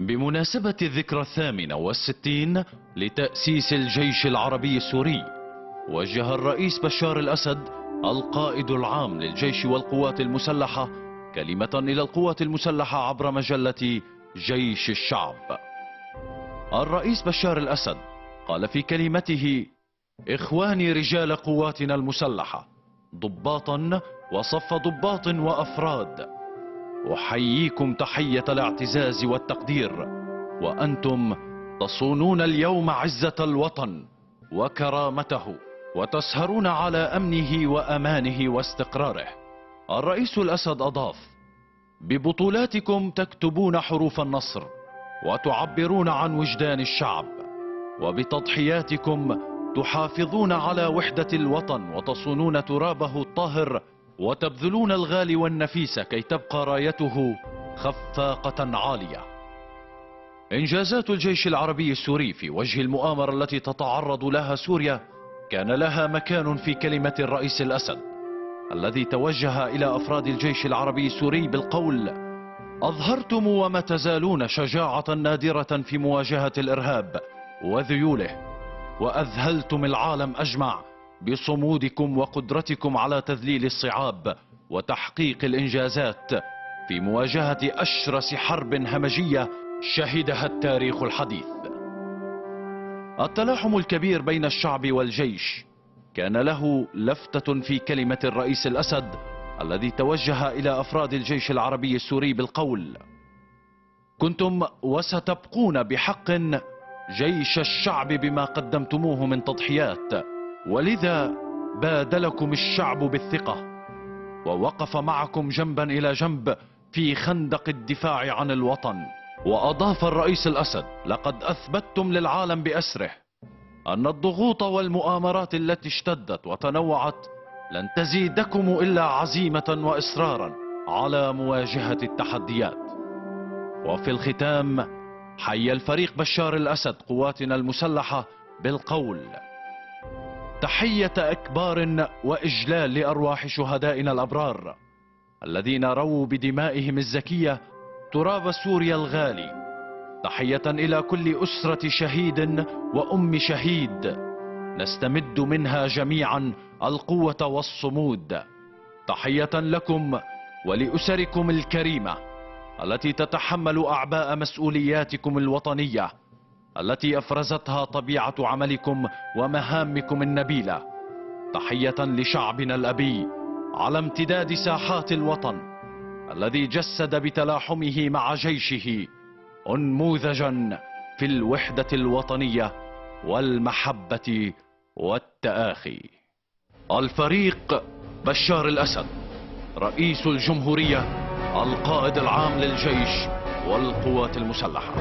بمناسبة الذكرى 68 لتأسيس الجيش العربي السوري، وجه الرئيس بشار الأسد القائد العام للجيش والقوات المسلحة كلمة إلى القوات المسلحة عبر مجلة جيش الشعب. الرئيس بشار الأسد قال في كلمته: إخواني رجال قواتنا المسلحة، ضباطا وصف ضباط وأفراد، أحييكم تحية الاعتزاز والتقدير، وأنتم تصونون اليوم عزة الوطن وكرامته، وتسهرون على أمنه وأمانه واستقراره. الرئيس الأسد أضاف: ببطولاتكم تكتبون حروف النصر وتعبرون عن وجدان الشعب، وبتضحياتكم تحافظون على وحدة الوطن وتصونون ترابه الطاهر، وتبذلون الغالي والنفيس كي تبقى رايته خفاقة عالية. إنجازات الجيش العربي السوري في وجه المؤامرة التي تتعرض لها سوريا كان لها مكان في كلمة الرئيس الأسد، الذي توجه إلى أفراد الجيش العربي السوري بالقول: أظهرتم وما تزالون شجاعة نادرة في مواجهة الإرهاب وذيوله، وأذهلتم العالم أجمع بصمودكم وقدرتكم على تذليل الصعاب وتحقيق الإنجازات في مواجهة أشرس حرب همجية شهدها التاريخ الحديث. التلاحم الكبير بين الشعب والجيش كان له لفتة في كلمة الرئيس الأسد، الذي توجه إلى أفراد الجيش العربي السوري بالقول: كنتم وستبقون بحق جيش الشعب بما قدمتموه من تضحيات، ولذا بادلكم الشعب بالثقة ووقف معكم جنبا إلى جنب في خندق الدفاع عن الوطن. وأضاف الرئيس الأسد: لقد أثبتتم للعالم بأسره أن الضغوط والمؤامرات التي اشتدت وتنوعت لن تزيدكم إلا عزيمة وإصرارا على مواجهة التحديات. وفي الختام حيا الفريق بشار الأسد قواتنا المسلحة بالقول: تحية إكبار وإجلال لأرواح شهدائنا الأبرار الذين رووا بدمائهم الزكية تراب سوريا الغالي. تحية إلى كل أسرة شهيد وأم شهيد، نستمد منها جميعا القوة والصمود. تحية لكم ولأسركم الكريمة التي تتحمل أعباء مسؤولياتكم الوطنية التي أفرزتها طبيعة عملكم ومهامكم النبيلة. تحية لشعبنا الأبي على امتداد ساحات الوطن الذي جسد بتلاحمه مع جيشه أنموذجا في الوحدة الوطنية والمحبة والتآخي. الفريق بشار الأسد، رئيس الجمهورية، القائد العام للجيش والقوات المسلحة.